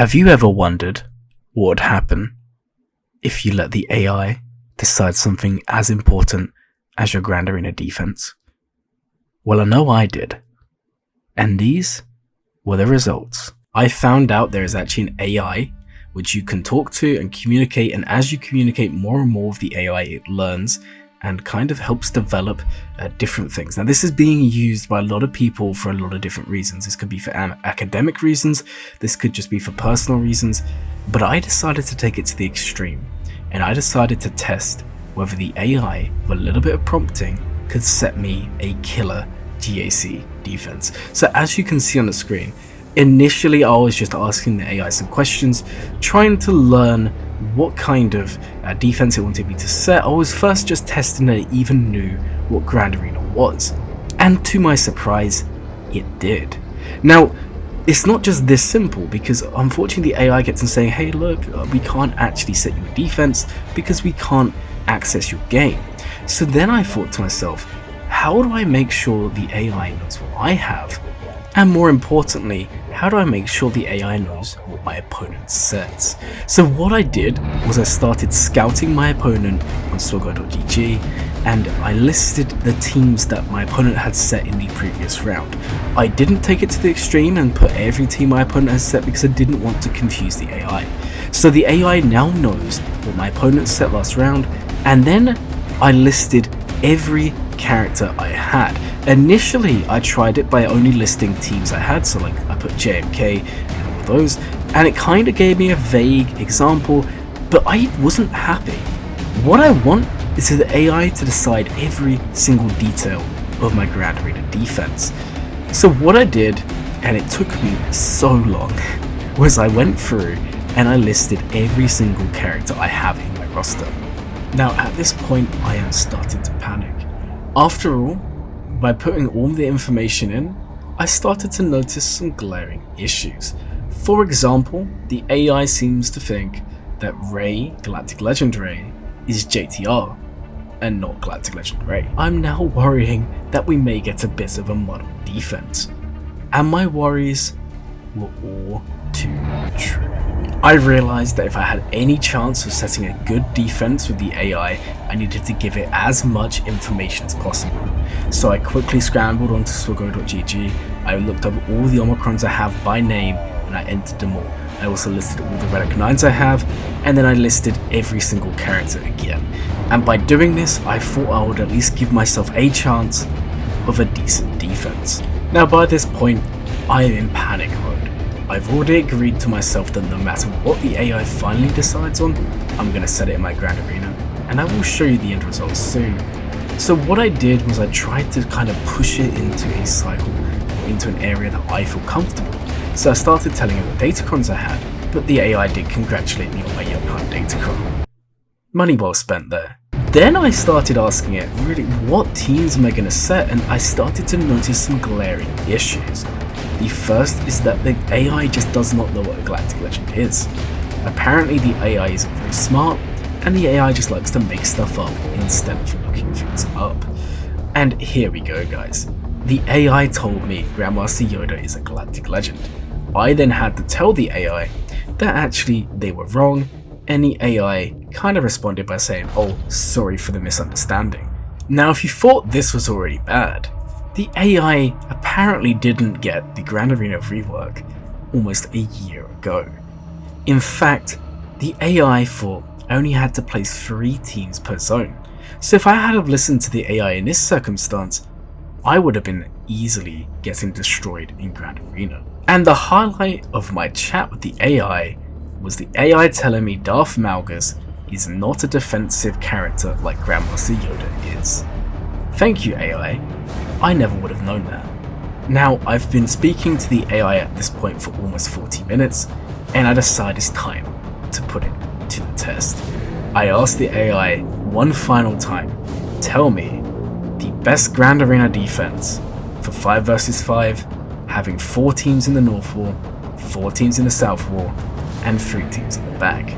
Have you ever wondered what would happen if you let the AI decide something as important as your Grand Arena defense? Well, I know I did. And these were the results. I found out there is actually an AI which you can talk to and communicate, and as you communicate more and more with the AI, it learns and kind of helps develop different things. Now, this is being used by a lot of people for a lot of different reasons. This could be for academic reasons, this could just be for personal reasons, but I decided to take it to the extreme, and I decided to test whether the AI, with a little bit of prompting, could set me a killer GAC defense. So as you can see on the screen, initially I was just asking the AI some questions, trying to learn what kind of defense it wanted me to set. I was first just testing that it even knew what Grand Arena was, and to my surprise, it did. Now, it's not just this simple, because unfortunately the AI gets in saying, hey look, we can't actually set your defense because we can't access your game. So then I thought to myself, how do I make sure the AI knows what I have? And more importantly, how do I make sure the AI knows what my opponent sets? So what I did was I started scouting my opponent on Swagger.gg, and I listed the teams that my opponent had set in the previous round. I didn't take it to the extreme and put every team my opponent has set because I didn't want to confuse the AI. So the AI now knows what my opponent set last round, and then I listed every character I had. Initially, I tried it by only listing teams I had, so like I put JMK and all those, and it kind of gave me a vague example, but I wasn't happy. What I want is for the AI to decide every single detail of my Grand Arena defense. So what I did, and it took me so long, was I went through and I listed every single character I have in my roster. Now at this point, I am starting to panic. After all, by putting all the information in, I started to notice some glaring issues. For example, the AI seems to think that Ray, Galactic Legend Ray, is JTR and not Galactic Legend Ray. I'm now worrying that we may get a bit of a muddled defense. And my worries were all too true. I realized that if I had any chance of setting a good defense with the AI, I needed to give it as much information as possible. So I quickly scrambled onto Swagger.gg, I looked up all the Omicrons I have by name, and I entered them all. I also listed all the Relic 9s I have, and then I listed every single character again. And by doing this, I thought I would at least give myself a chance of a decent defense. Now by this point, I am in panic mode. I've already agreed to myself that no matter what the AI finally decides on, I'm going to set it in my Grand Arena, and I will show you the end results soon. So what I did was I tried to kind of push it into a cycle, or into an area that I feel comfortable. So I started telling it what datacrons I had, but the AI did congratulate me on my Young datacron. Money well spent there. Then I started asking it, really, what teams am I going to set, and I started to notice some glaring issues. The first is that the AI just does not know what a Galactic Legend is. Apparently the AI isn't very smart, and the AI just likes to make stuff up instead of looking things up. And here we go, guys. The AI told me Grandmaster Yoda is a Galactic Legend. I then had to tell the AI that actually they were wrong, and the AI kind of responded by saying, oh, sorry for the misunderstanding. Now if you thought this was already bad, the AI apparently didn't get the Grand Arena rework almost a year ago. In fact, the AI thought I only had to place 3 teams per zone. So if I had have listened to the AI in this circumstance, I would have been easily getting destroyed in Grand Arena. And the highlight of my chat with the AI was the AI telling me Darth Malgus is not a defensive character like Grandmaster Yoda is. Thank you, AI. I never would have known that. Now, I've been speaking to the AI at this point for almost 40 minutes, and I decide it's time to put it to the test. I asked the AI one final time, tell me the best Grand Arena defense for 5 versus 5, having 4 teams in the North Wall, 4 teams in the South Wall, and 3 teams in the back.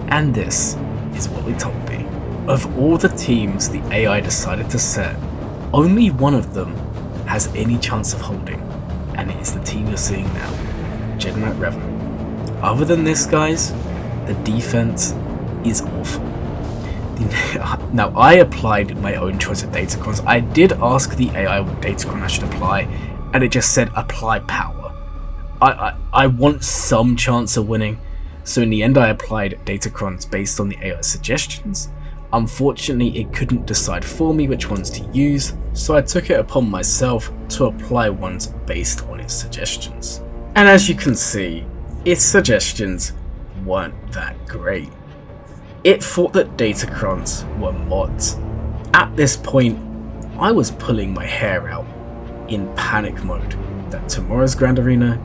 And this is what it told me. Of all the teams the AI decided to set, only one of them has any chance of holding, and it is the team you're seeing now, Jedi Knight Revan. Other than this, guys, the defense is awful. Now, I applied my own choice of datacrons. I did ask the AI what datacron I should apply, and it just said apply power. I want some chance of winning, so in the end I applied datacrons based on the AI suggestions. Unfortunately, it couldn't decide for me which ones to use, so I took it upon myself to apply ones based on its suggestions. And as you can see, its suggestions weren't that great. It thought that datacrons were mods. At this point, I was pulling my hair out in panic mode that tomorrow's Grand Arena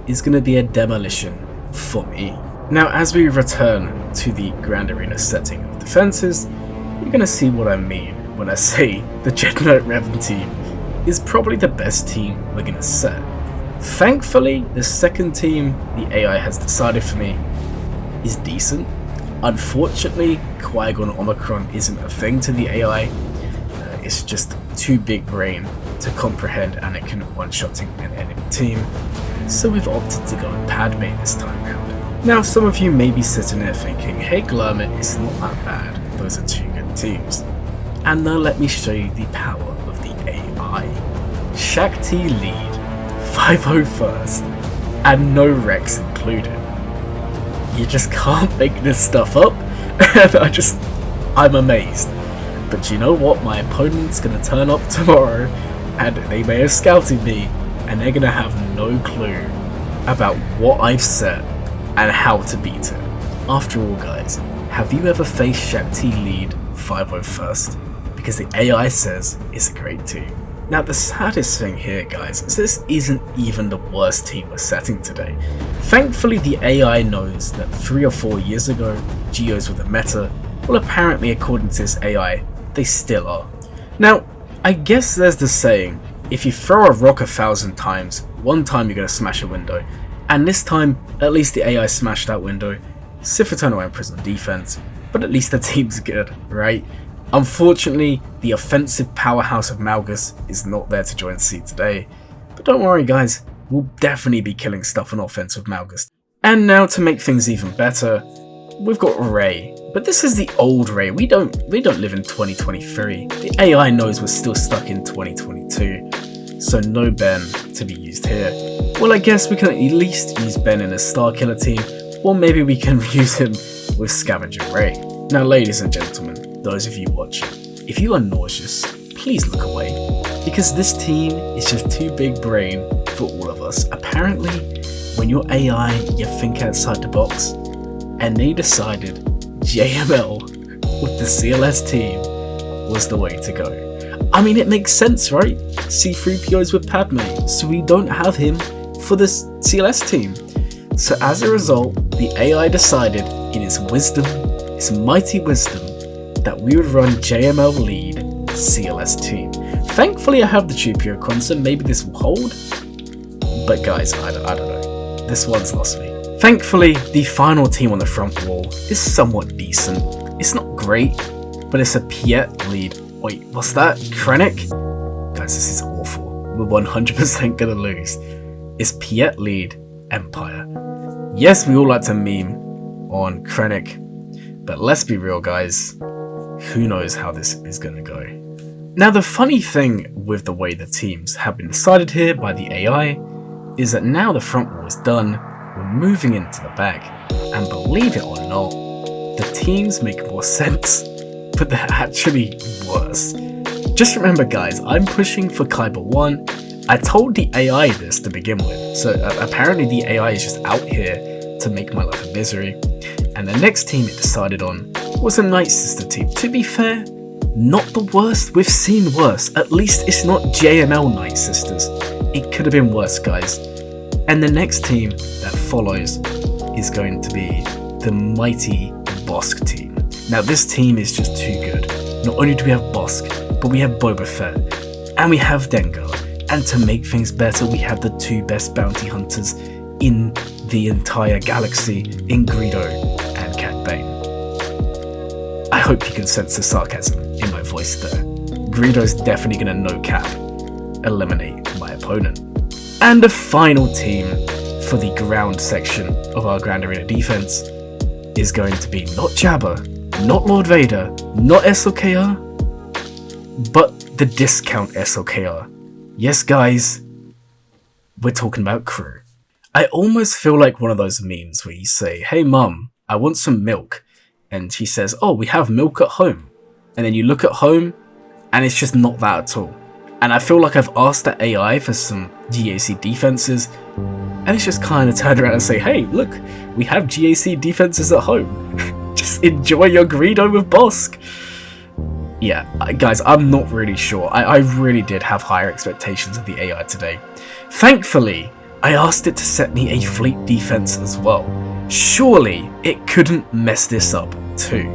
is going to be a demolition for me. Now, as we return to the Grand Arena setting of defenses, you're going to see what I mean when I say the Jedi Knight Revan team is probably the best team we're going to set. Thankfully, the second team the AI has decided for me is decent. Unfortunately, Qui-Gon Omicron isn't a thing to the AI. It's just too big brain to comprehend Anakin one-shotting an enemy team, so we've opted to go with Padme this time round. Now, some of you may be sitting there thinking, hey Glermit, it's not that bad, those are two good teams. And now let me show you the power of the AI. Shakti lead, 501st, and no Rex included. You just can't make this stuff up, and I'm amazed. But you know what, my opponent's gonna turn up tomorrow, and they may have scouted me, and they're gonna have no clue about what I've said and how to beat it. After all, guys, have you ever faced Shakti lead 501st? Because the AI says it's a great team. Now, the saddest thing here, guys, is this isn't even the worst team we're setting today. Thankfully, the AI knows that 3 or 4 years ago, Geos were the meta. Well, apparently, according to this AI, they still are. Now, I guess there's the saying, if you throw a rock 1,000 times, one time you're going to smash a window. And this time, at least the AI smashed that window. Sith Eternal Emperor's on defense, but at least the team's good, right? Unfortunately, the offensive powerhouse of Malgus is not there to join Seed today, but don't worry guys, we'll definitely be killing stuff on offense with Malgus. And now to make things even better, we've got Rey, but this is the old Rey. We don't live in 2023. The AI knows we're still stuck in 2022, so no Ben to be used here. Well, I guess we can at least use Ben in a Starkiller team, or maybe we can use him with Scavenger Rey. Now, ladies and gentlemen, those of you watching, if you are nauseous, please look away, because this team is just too big brain for all of us. Apparently, when you're AI, you think outside the box, and they decided JML with the CLS team was the way to go. I mean, it makes sense, right? C-3PO's with Padme, so we don't have him for this CLS team. So as a result, the AI decided in its wisdom, its mighty wisdom, that we would run JML lead CLS team. Thankfully I have the Chupio Con, so maybe this will hold, but guys, I don't know. This one's lost me. Thankfully, the final team on the front wall is somewhat decent. It's not great, but it's a Piet lead. Wait, what's that? Krennic? Guys, this is awful. We're 100% gonna lose. It's Piet lead Empire. Yes, we all like to meme on Krennic, but let's be real guys, who knows how this is going to go. Now, the funny thing with the way the teams have been decided here by the AI is that now the front wall is done, we're moving into the back, and believe it or not, the teams make more sense, but they're actually worse. Just remember guys, I'm pushing for Kyber 1. I told the AI this to begin with, so apparently the AI is just out here to make my life a misery. And the next team it decided on was a Night Sister team. To be fair, not the worst, we've seen worse. At least it's not JML Night Sisters. It could have been worse, guys. And the next team that follows is going to be the mighty Bosk team. Now this team is just too good. Not only do we have Bosk, but we have Boba Fett, and we have Dengar. And to make things better, we have the 2 best bounty hunters in the entire galaxy in Greedo and Cad Bane. I hope you can sense the sarcasm in my voice there. Greedo's definitely gonna no cap eliminate my opponent. And the final team for the ground section of our Grand Arena defense is going to be not Jabba, not Lord Vader, not SLKR, but the discount SLKR. Yes, guys, we're talking about crew. I almost feel like one of those memes where you say, hey mum, I want some milk. And she says, oh, we have milk at home. And then you look at home and it's just not that at all. And I feel like I've asked the AI for some GAC defenses and it's just kind of turned around and say, hey, look, we have GAC defenses at home. Just enjoy your Greedo with Bosk. Yeah, guys, I'm not really sure. I really did have higher expectations of the AI today. Thankfully, I asked it to set me a fleet defense as well. Surely it couldn't mess this up too.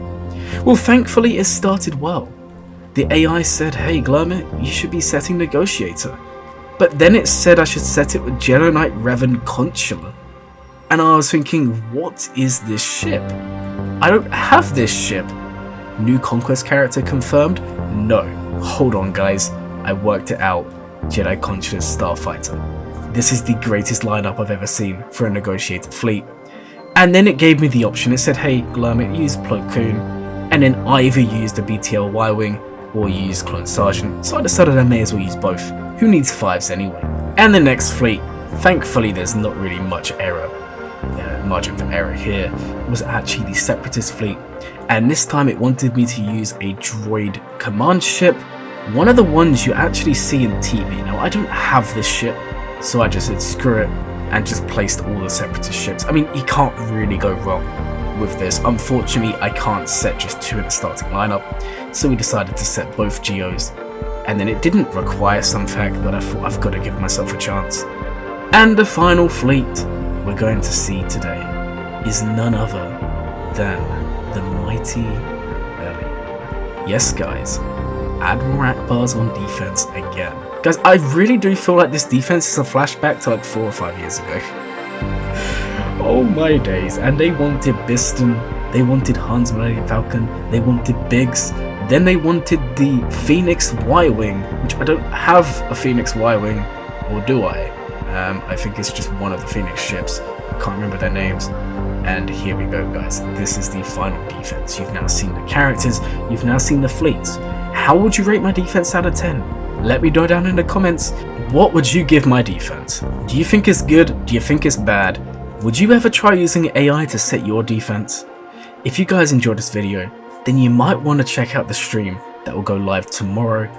Well, thankfully it started well. The AI said, hey Glurmit, you should be setting Negotiator. But then it said I should set it with Jedi Knight Revan Consular. And I was thinking, what is this ship? I don't have this ship. New Conquest character confirmed? No. Hold on guys, I worked it out. Jedi Consular Starfighter. This is the greatest lineup I've ever seen for a negotiated fleet. And then it gave me the option. It said, hey Glurmit, use Plo Koon, and then either use the BTL Y-Wing or use Clone Sergeant. So I decided I may as well use both. Who needs 5s anyway? And the next fleet, thankfully there's not really much margin for error here, was actually the Separatist fleet. And this time it wanted me to use a droid command ship, one of the ones you actually see in TV. Now I don't have this ship, so I just said screw it and just placed all the Separatist ships. I mean, you can't really go wrong with this. Unfortunately, I can't set just 2 in the starting lineup, so we decided to set both GOs. And then it didn't require some fact, but I thought I've got to give myself a chance. And the final fleet we're going to see today is none other than the mighty Rebellion. Yes guys, Admiral Akbar's on defense again. Guys, I really do feel like this defense is a flashback to like 4 or 5 years ago. Oh my days. And they wanted Biston, they wanted Han's Millennium Falcon, they wanted Biggs, then they wanted the Phoenix Y-Wing, which I don't have a Phoenix Y-Wing, or do I? I think it's just one of the Phoenix ships. I can't remember their names. And here we go guys, this is the final defense. You've now seen the characters, you've now seen the fleets. How would you rate my defense out of 10? Let me know down in the comments. What would you give my defense? Do you think it's good? Do you think it's bad? Would you ever try using AI to set your defense? If you guys enjoyed this video, then you might want to check out the stream that will go live tomorrow,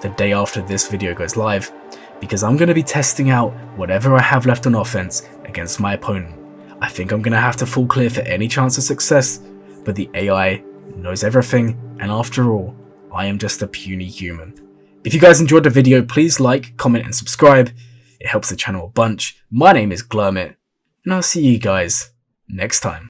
the day after this video goes live, because I'm going to be testing out whatever I have left on offense against my opponent. I think I'm going to have to full clear for any chance of success, but the AI knows everything, and after all, I am just a puny human. If you guys enjoyed the video, please like, comment and subscribe. It helps the channel a bunch. My name is Glurmit, and I'll see you guys next time.